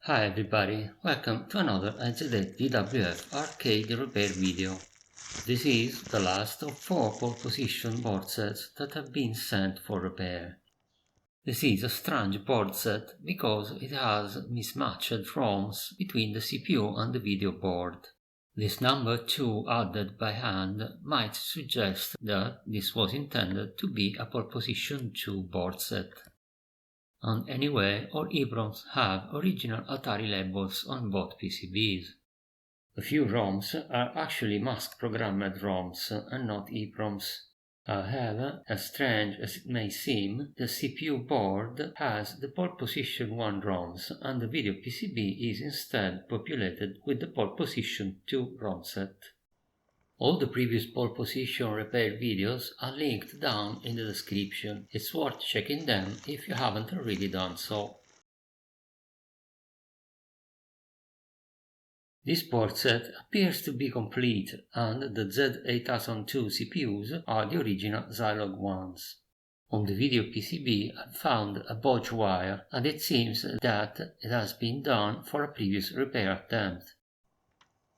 Hi everybody, welcome to another NZD DWF arcade repair video. This is the last of 4 pole position board sets that have been sent for repair. This is a strange board set because it has mismatched ROMs between the CPU and the video board. This number 2 added by hand might suggest that this was intended to be a pole position 2 board set. And anyway, all EPROMs have original Atari labels on both PCBs. A few ROMs are actually mask-programmed ROMs and not EPROMs. However, as strange as it may seem, the CPU board has the pole position 1 ROMs and the video PCB is instead populated with the pole position 2 ROM set. All the previous pole position repair videos are linked down in the description. It's worth checking them if you haven't already done so. This board set appears to be complete and the Z8002 CPUs are the original Zilog ones. On the video PCB I found a bodge wire and it seems that it has been done for a previous repair attempt.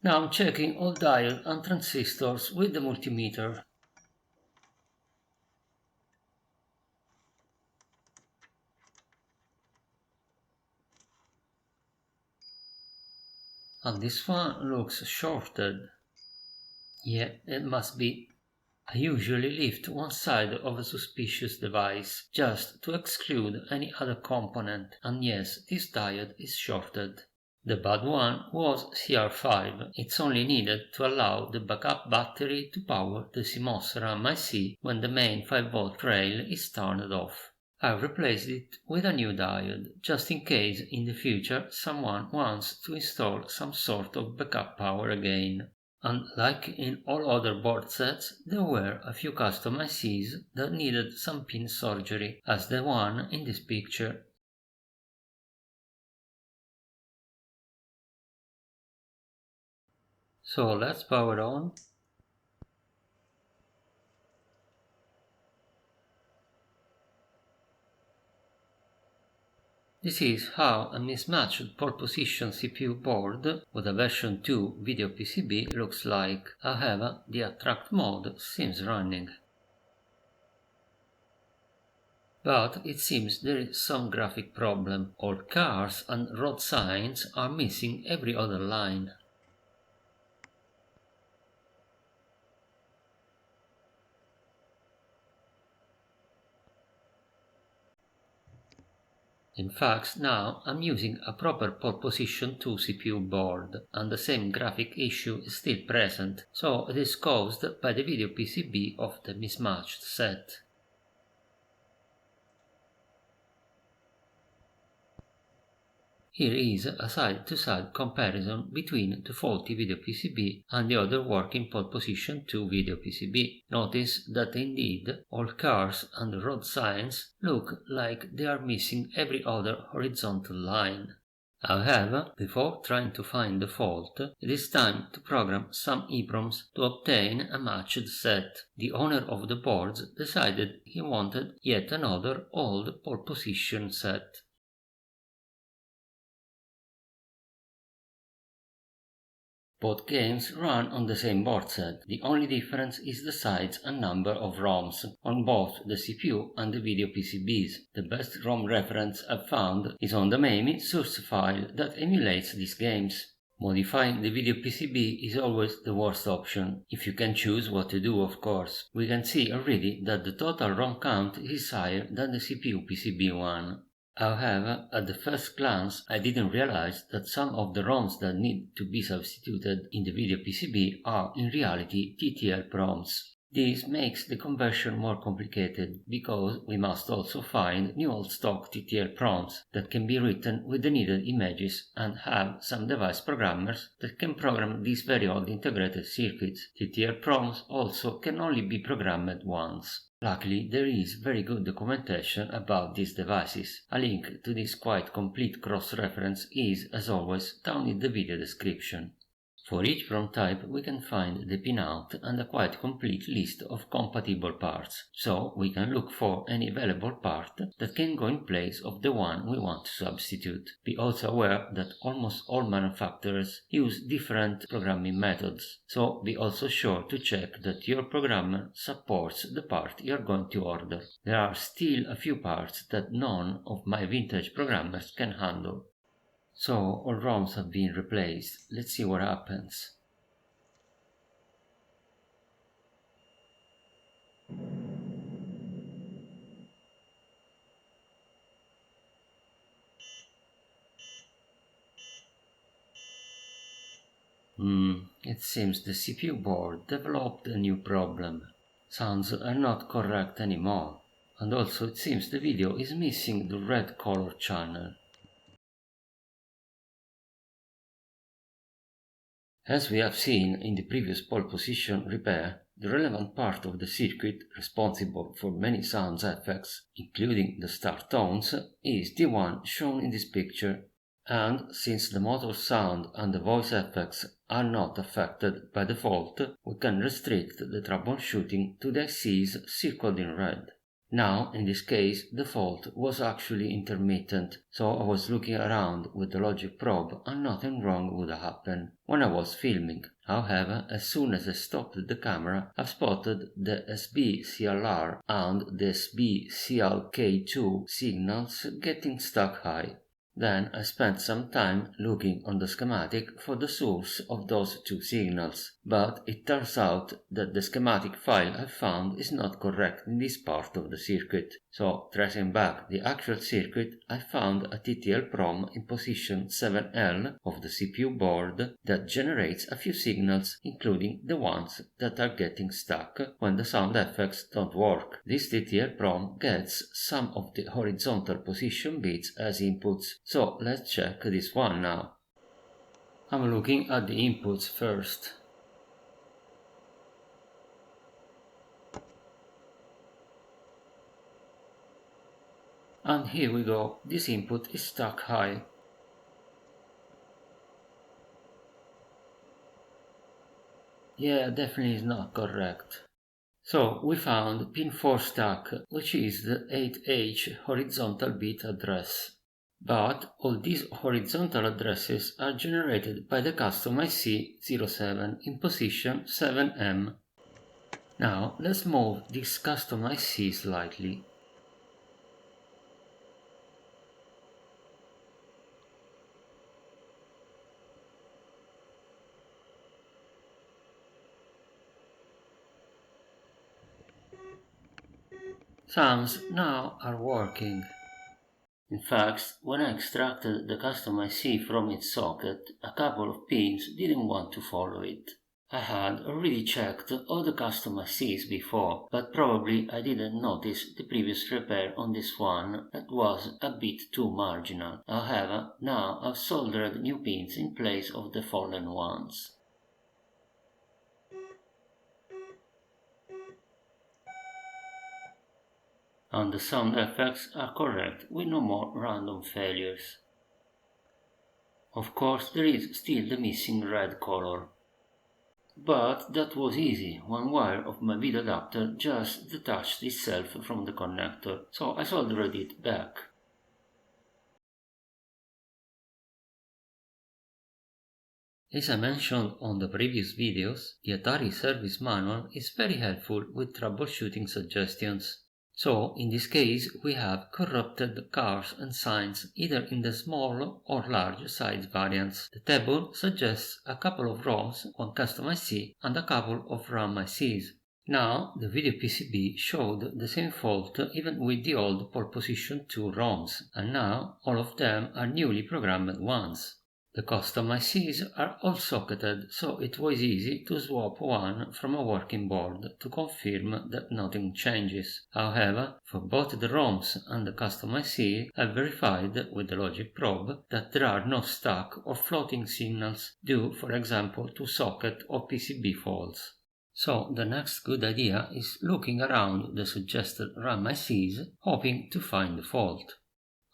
Now I'm checking all diode and transistors with the multimeter. And this one looks shorted. Yeah, it must be. I usually lift one side of a suspicious device just to exclude any other component, and yes, this diode is shorted. The bad one was CR5. It's only needed to allow the backup battery to power the CMOS RAM IC when the main 5V rail is turned off. I've replaced it with a new diode, just in case in the future someone wants to install some sort of backup power again. And like in all other board sets, there were a few custom ICs that needed some pin surgery, as the one in this picture. So let's power on. This is how a mismatched pole position CPU board with a version 2 video PCB looks like. However, the attract mode seems running. But it seems there is some graphic problem. All cars and road signs are missing every other line. In fact, now I'm using a proper pole position 2 CPU board, and the same graphic issue is still present, so it is caused by the video PCB of the mismatched set. Here is a side-to-side comparison between the faulty video PCB and the other working pole position 2 video PCB. Notice that indeed all cars and road signs look like they are missing every other horizontal line. However, before trying to find the fault, it is time to program some EPROMs to obtain a matched set. The owner of the boards decided he wanted yet another old pole position set. Both games run on the same board set. The only difference is the size and number of ROMs on both the CPU and the video PCBs. The best ROM reference I've found is on the MAME source file that emulates these games. Modifying the video PCB is always the worst option, if you can choose what to do, of course. We can see already that the total ROM count is higher than the CPU PCB one. However, at the first glance, I didn't realize that some of the ROMs that need to be substituted in the video PCB are in reality TTL PROMs. This makes the conversion more complicated because we must also find new old stock TTL PROMs that can be written with the needed images and have some device programmers that can program these very old integrated circuits. TTL PROMs also can only be programmed once. Luckily, there is very good documentation about these devices. A link to this quite complete cross-reference is, as always, down in the video description. For each PROM type we can find the pinout and a quite complete list of compatible parts, so we can look for any available part that can go in place of the one we want to substitute. Be also aware that almost all manufacturers use different programming methods, so be also sure to check that your programmer supports the part you are going to order. There are still a few parts that none of my vintage programmers can handle. So all ROMs have been replaced. Let's see what happens. It seems the CPU board developed a new problem. Sounds are not correct anymore. And also it seems the video is missing the red color channel. As we have seen in the previous pole position repair, the relevant part of the circuit responsible for many sound effects, including the start tones, is the one shown in this picture. And since the motor sound and the voice effects are not affected by the fault, we can restrict the troubleshooting to the ICs circled in red. Now, in this case, the fault was actually intermittent, so I was looking around with the logic probe and nothing wrong would happen when I was filming. However, as soon as I stopped the camera, I spotted the SB-CLR and the SB-CLK2 signals getting stuck high. Then I spent some time looking on the schematic for the source of those two signals, but it turns out that the schematic file I found is not correct in this part of the circuit. So, tracing back the actual circuit, I found a TTL PROM in position 7L of the CPU board that generates a few signals, including the ones that are getting stuck when the sound effects don't work. This TTL PROM gets some of the horizontal position bits as inputs. So let's check this one now. I'm looking at the inputs first. And here we go, this input is stuck high. Yeah, definitely is not correct. So we found pin 4 stuck, which is the 8H horizontal bit address. But all these horizontal addresses are generated by the custom IC07 in position 7M. Now let's move this custom IC slightly. Sounds now are working. In fact, when I extracted the custom IC from its socket, a couple of pins didn't want to follow it. I had already checked all the custom ICs before, but probably I didn't notice the previous repair on this one that was a bit too marginal. However, now I've soldered new pins in place of the fallen ones. And the sound effects are correct with no more random failures. Of course, there is still the missing red color. But that was easy, one wire of my video adapter just detached itself from the connector, so I soldered it back. As I mentioned on the previous videos, the Atari service manual is very helpful with troubleshooting suggestions. So, in this case, we have corrupted cars and signs either in the small or large size variants. The table suggests a couple of ROMs, one custom IC, and a couple of RAM ICs. Now, the video PCB showed the same fault even with the old pole position 2 ROMs, and now all of them are newly programmed ones. The custom ICs are all socketed, so it was easy to swap one from a working board to confirm that nothing changes. However, for both the ROMs and the custom IC, I verified with the logic probe that there are no stuck or floating signals due, for example, to socket or PCB faults. So the next good idea is looking around the suggested RAM ICs, hoping to find the fault.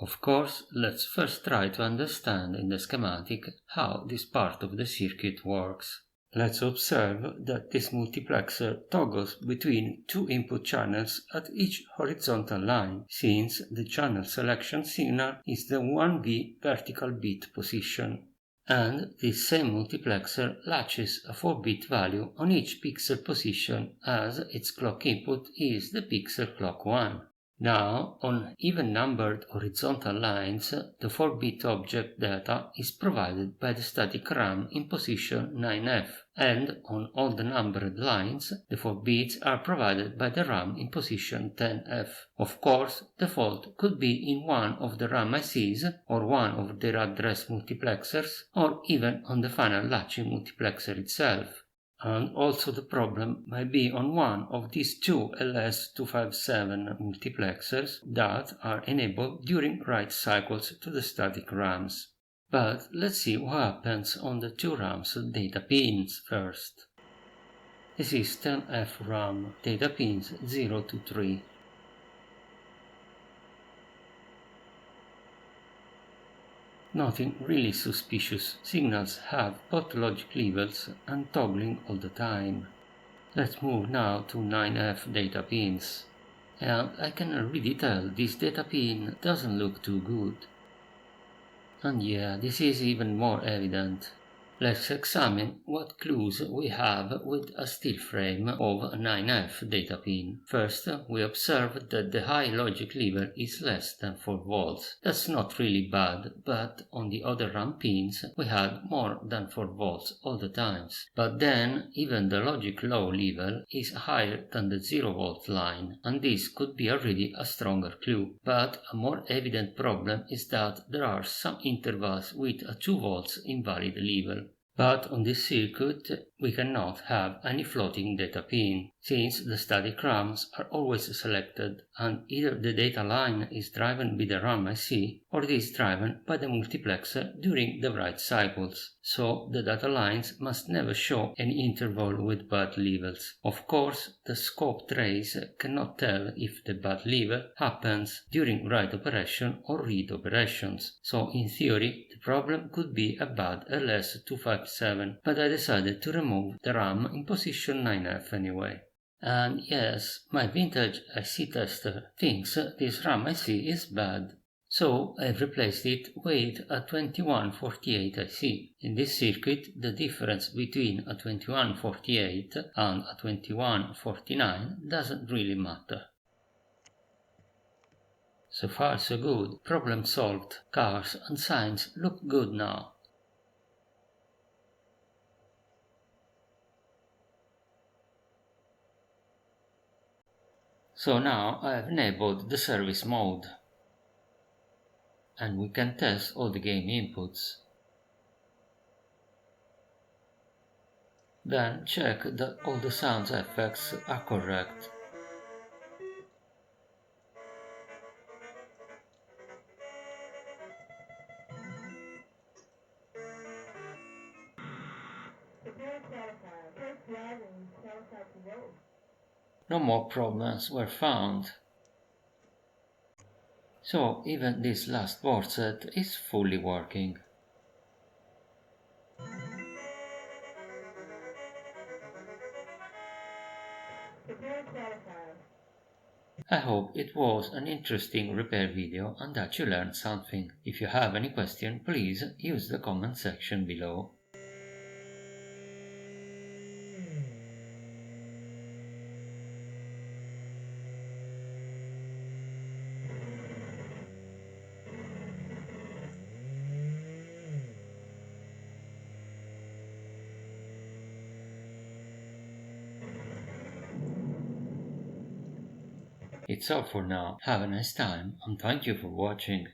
Of course, let's first try to understand in the schematic how this part of the circuit works. Let's observe that this multiplexer toggles between two input channels at each horizontal line, since the channel selection signal is the 1V vertical bit position. And this same multiplexer latches a 4-bit value on each pixel position as its clock input is the pixel clock 1. Now, on even-numbered horizontal lines, the 4-bit object data is provided by the static RAM in position 9F, and on odd-numbered lines, the 4 bits are provided by the RAM in position 10F. Of course, the fault could be in one of the RAM ICs, or one of their address multiplexers, or even on the final latching multiplexer itself. And also the problem might be on one of these two LS257 multiplexers that are enabled during write cycles to the static RAMs. But let's see what happens on the two RAMs data pins first. This is 10F RAM data pins 0 to 3. Nothing really suspicious. Signals have both logic levels and toggling all the time. Let's move now to 9F data pins. And I can already tell this data pin doesn't look too good. And yeah, this is even more evident. Let's examine what clues we have with a still frame of a 9F data pin. First, we observe that the high logic level is less than 4 volts. That's not really bad, but on the other RAM pins we had more than 4 volts all the times. But then even the logic low level is higher than the 0 volt line, and this could be already a stronger clue. But a more evident problem is that there are some intervals with a 2 volts invalid level. But on this circuit we cannot have any floating data pin, since the static RAMs are always selected, and either the data line is driven by the RAM IC or it is driven by the multiplexer during the write cycles, so the data lines must never show any interval with bad levels. Of course, the scope trace cannot tell if the bad level happens during write operation or read operations, so in theory the problem could be a bad LS257, but I decided to remove the RAM in position 9F anyway. And yes, my vintage IC tester thinks this RAM IC is bad. So I've replaced it with a 2148 IC. In this circuit, the difference between a 2148 and a 2149 doesn't really matter. So far so good, problem solved, cars and signs look good now. So now I have enabled the service mode, and we can test all the game inputs. Then check that all the sound effects are correct. No more problems were found. So even this last boardset is fully working. I hope it was an interesting repair video and that you learned something. If you have any question, please use the comment section below. It's all for now. Have a nice time and thank you for watching.